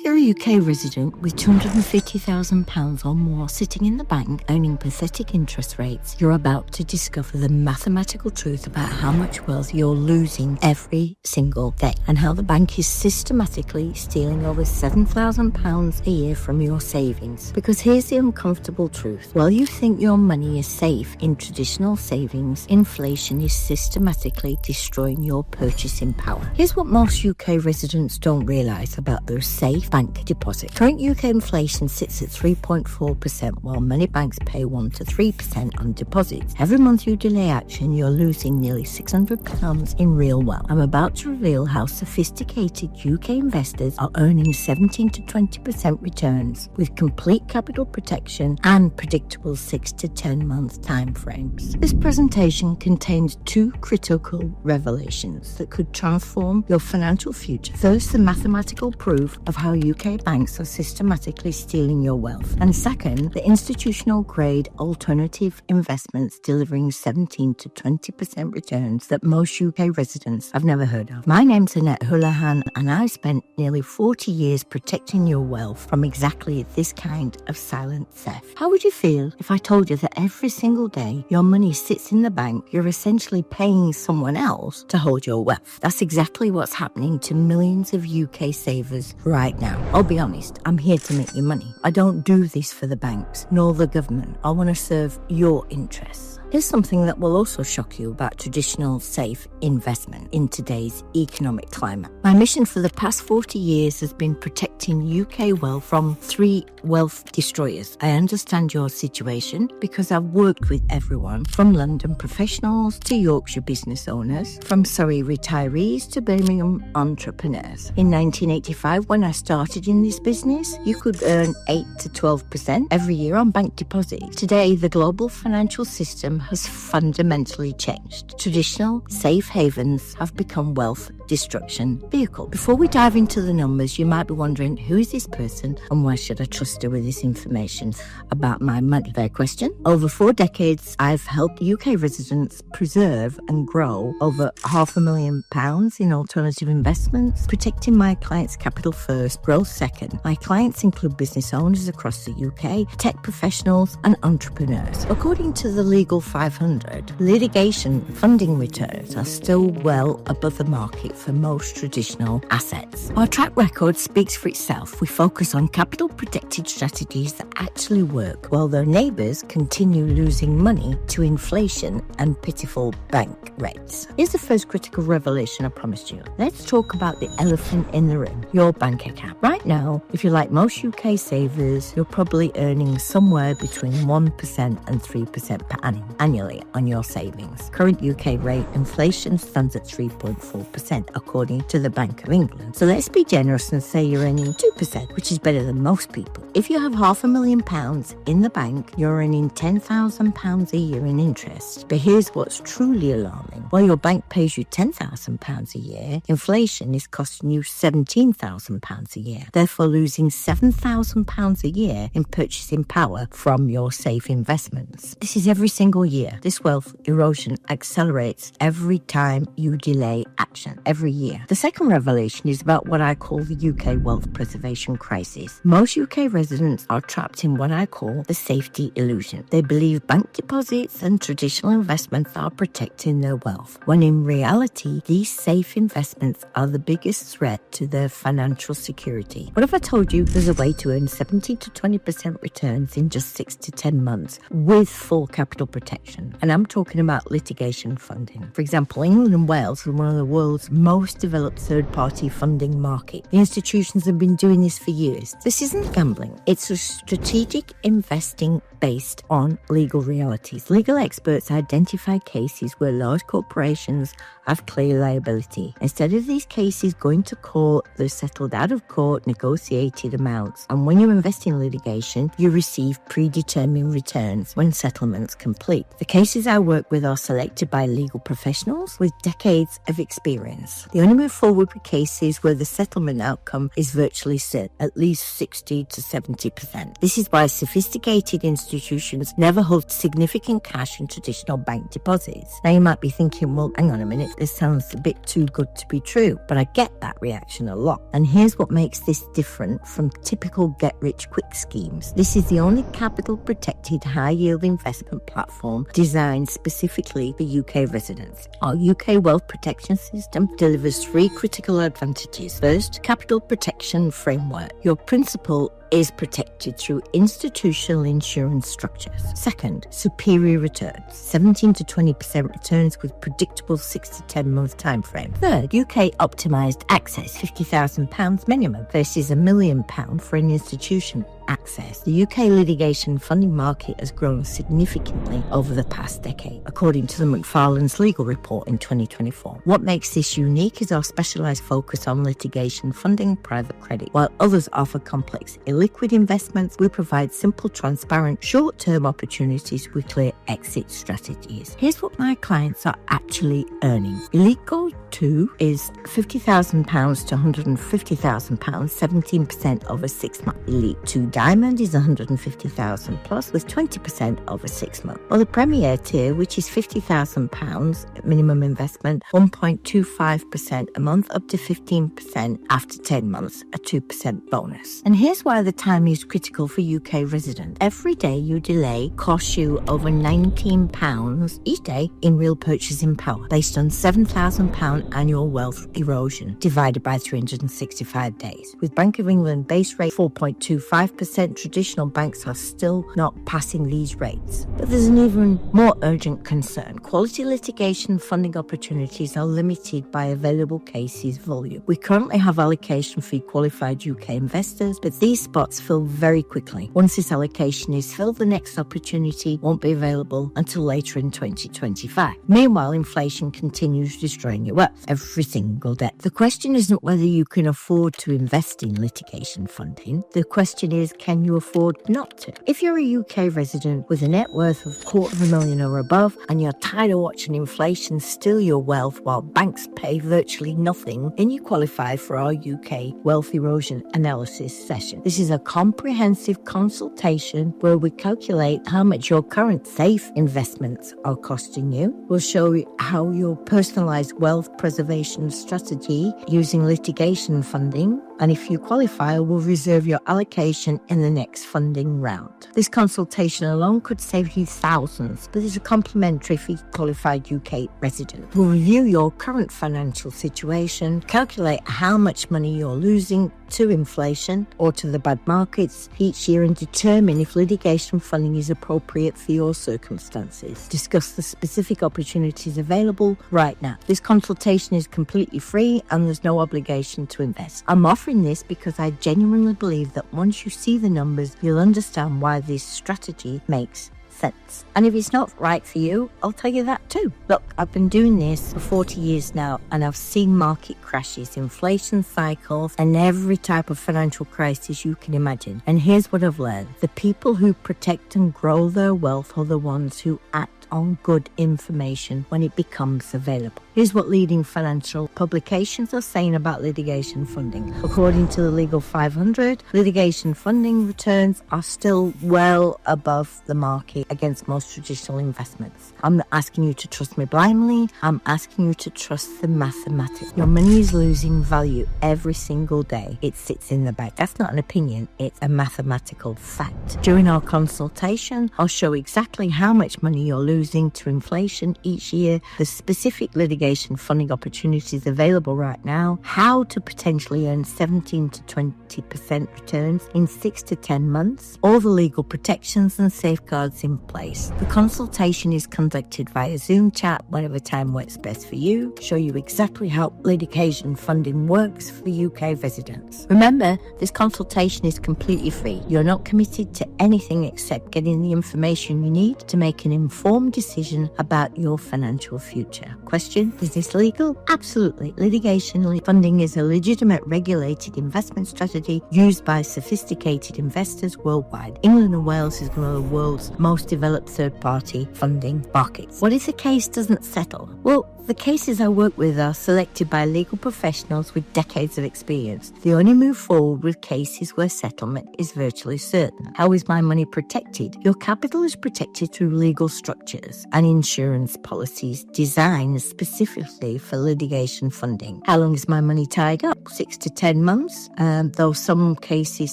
If you're a UK resident with £250,000 or more sitting in the bank earning pathetic interest rates, you're about to discover the mathematical truth about how much wealth you're losing every single day and how the bank is systematically stealing over £7,000 a year from your savings. Because here's the uncomfortable truth. While you think your money is safe in traditional savings, inflation is systematically destroying your purchasing power. Here's what most UK residents don't realise about their safe bank deposit. Current UK inflation sits at 3.4%, while many banks pay 1 to 3% on deposits. Every month you delay action, you're losing nearly £600 in real wealth. I'm about to reveal how sophisticated UK investors are earning 17 to 20% returns with complete capital protection and predictable 6 to 10 month timeframes. This presentation contains 2 critical revelations that could transform your financial future. First, the mathematical proof of how UK banks are systematically stealing your wealth. And second, the institutional grade alternative investments delivering 17 to 20% returns that most UK residents have never heard of. My name's Annette Houlihan, and I've spent nearly 40 years protecting your wealth from exactly this kind of silent theft. How would you feel if I told you that every single day your money sits in the bank, you're essentially paying someone else to hold your wealth? That's exactly what's happening to millions of UK savers right now. I'll be honest, I'm here to make you money. I don't do this for the banks, nor the government. I want to serve your interests. Here's something that will also shock you about traditional safe investment in today's economic climate. My mission for the past 40 years has been protecting UK wealth from 3 wealth destroyers. I understand your situation because I've worked with everyone from London professionals to Yorkshire business owners, from Surrey retirees to Birmingham entrepreneurs. In 1985, when I started in this business, you could earn 8 to 12% every year on bank deposits. Today, the global financial system has fundamentally changed. Traditional safe havens have become wealth destruction vehicles. Before we dive into the numbers, you might be wondering, who is this person and why should I trust her with this information about my money? Fair question. Over 4 decades, I've helped UK residents preserve and grow over £500,000 in alternative investments, protecting my clients' capital first, growth second. My clients include business owners across the UK, tech professionals and entrepreneurs. According to the Legal 500, litigation funding returns are still well above the market for most traditional assets. Our track record speaks for itself. We focus on capital protected strategies that actually work, while their neighbours continue losing money to inflation and pitiful bank rates. Here's the first critical revelation I promised you. Let's talk about the elephant in the room, your bank account. Right now, if you're like most UK savers, you're probably earning somewhere between 1% and 3% per annum annually on your savings. Current UK rate inflation stands at 3.4%, according to the Bank of England. So let's be generous and say you're earning 2%, which is better than most people. If you have £500,000 in the bank, you're earning £10,000 a year in interest. But here's what's truly alarming. While your bank pays you £10,000 a year, inflation is costing you £17,000 a year, therefore losing £7,000 a year in purchasing power from your safe investments. This is every single year. This wealth erosion accelerates every time you delay action, every year. The second revelation is about what I call the UK wealth preservation crisis. Most UK residents are trapped in what I call the safety illusion. They believe bank deposits and traditional investments are protecting their wealth, when in reality, these safe investments are the biggest threat to their financial security. What if I told you there's a way to earn 17 to 20% returns in just 6 to 10 months with full capital protection? And I'm talking about litigation funding. For example, England and Wales are one of the world's most developed third-party funding market. The institutions have been doing this for years. This isn't gambling. It's a strategic investing based on legal realities. Legal experts identify cases where large corporations have clear liability. Instead of these cases going to court, they're settled out of court, negotiated amounts. And when you invest in litigation, you receive predetermined returns when settlements complete. The cases I work with are selected by legal professionals with decades of experience. They only move forward with cases where the settlement outcome is virtually set, at least 60 to 70%. This is why sophisticated institutions institutions never hold significant cash in traditional bank deposits. Now you might be thinking, well, hang on a minute, this sounds a bit too good to be true, but I get that reaction a lot. And here's what makes this different from typical get-rich-quick schemes. This is the only capital-protected high-yield investment platform designed specifically for UK residents. Our UK wealth protection system delivers 3 critical advantages. First, capital protection framework. Your principal is protected through institutional insurance structures. Second, superior returns, 17 to 20% returns with predictable 6 to 10 month time frame. Third, UK optimised access, £50,000 minimum versus £1 million for an institution access. The UK litigation funding market has grown significantly over the past decade, according to the McFarlane's legal report in 2024. What makes this unique is our specialised focus on litigation funding private credit. While others offer complex illiquid investments, we provide simple, transparent, short-term opportunities with clear exit strategies. Here's what my clients are actually earning. Elite Gold 2 is £50,000 to £150,000, 17% over 6 months. Elite 2 Diamond is £150,000 plus with 20% over 6 months. Or the Premier tier, which is £50,000 minimum investment, 1.25% a month up to 15% after 10 months, a 2% bonus. And here's why the time is critical for UK residents. Every day you delay costs you over £19 each day in real purchasing power, based on £7,000 annual wealth erosion divided by 365 days. With Bank of England base rate 4.25%, traditional banks are still not passing these rates. But there's an even more urgent concern. Quality litigation funding opportunities are limited by available cases volume. We currently have allocation fee qualified UK investors, but these spots fill very quickly. Once this allocation is filled, the next opportunity won't be available until later in 2025. Meanwhile, inflation continues destroying your wealth every single day. The question isn't whether you can afford to invest in litigation funding. The question is, can you afford not to? If you're a UK resident with a net worth of £250,000 or above and you're tired of watching inflation steal your wealth while banks pay virtually nothing, then you qualify for our UK wealth erosion analysis session. This is a comprehensive consultation where we calculate how much your current safe investments are costing you. We'll show you how your personalised wealth preservation strategy using litigation funding, and if you qualify, we'll reserve your allocation in the next funding round. This consultation alone could save you thousands, but is a complimentary for qualified UK resident. We'll review your current financial situation, calculate how much money you're losing to inflation or to the bad markets each year, and determine if litigation funding is appropriate for your circumstances. Discuss the specific opportunities available right now. This consultation is completely free and there's no obligation to invest. I'm offering this because I genuinely believe that once you see the numbers, you'll understand why this strategy makes sense. And if it's not right for you, I'll tell you that too. Look, I've been doing this for 40 years now, and I've seen market crashes, inflation cycles, and every type of financial crisis you can imagine. And here's what I've learned. The people who protect and grow their wealth are the ones who act on good information when it becomes available. Here's what leading financial publications are saying about litigation funding. According to the Legal 500, litigation funding returns are still well above the market against most traditional investments. I'm not asking you to trust me blindly. I'm asking you to trust the mathematics. Your money is losing value every single day it sits in the bank. That's not an opinion, it's a mathematical fact. During our consultation, I'll show exactly how much money you're losing to inflation each year, the specific litigation funding opportunities available right now, how to potentially earn 17 to 20% returns in 6 to 10 months, all the legal protections and safeguards in place. The consultation is conducted via Zoom chat, whatever time works best for you, show you exactly how litigation funding works for UK residents. Remember, this consultation is completely free. You're not committed to anything except getting the information you need to make an informed decision about your financial future. Question: is this legal? Absolutely. Litigation funding is a legitimate regulated investment strategy used by sophisticated investors worldwide. England and Wales is one of the world's most developed third-party funding markets. What if the case doesn't settle? Well, The cases I work with are selected by legal professionals with decades of experience. They only move forward with cases where settlement is virtually certain. How is my money protected? Your capital is protected through legal structures and insurance policies designed specifically for litigation funding. How long is my money tied up? 6 to 10 months, though some cases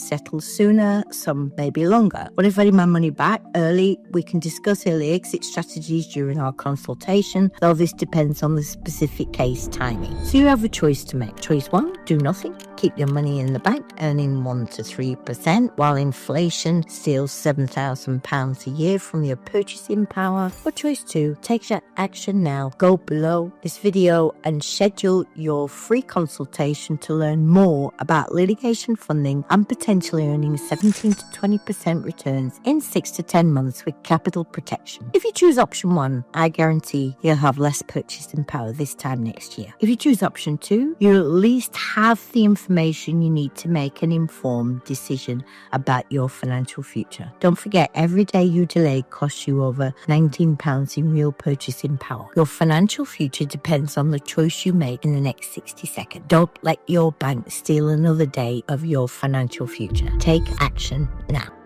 settle sooner, some may be longer. What if I need my money back early? We can discuss early exit strategies during our consultation, though this depends on the specific case timing. So you have a choice to make. Choice 1, do nothing. Keep your money in the bank, earning 1 to 3%, while inflation steals £7,000 a year from your purchasing power. Or choice 2, take action now. Go below this video and schedule your free consultation to learn more about litigation funding and potentially earning 17 to 20% returns in 6 to 10 months with capital protection. If you choose option 1, I guarantee you'll have less purchasing power this time next year. If you choose option 2, you'll at least have the information you need to make an informed decision about your financial future. Don't forget, every day you delay costs you over £19 in real purchasing power. Your financial future depends on the choice you make in the next 60 seconds. Don't let your bank steal another day of your financial future. Take action now.